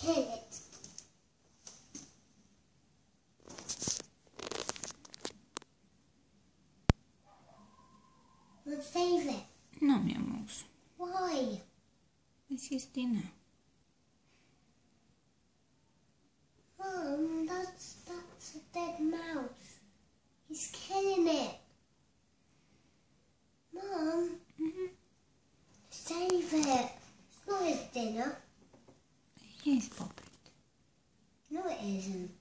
kill it. We'll save it. No, mi amor. Why? This is dinner. Mum, that's a dead mouse. He's killing it. Mum, save it. It's not his dinner. Yes, Poppet. No, it isn't.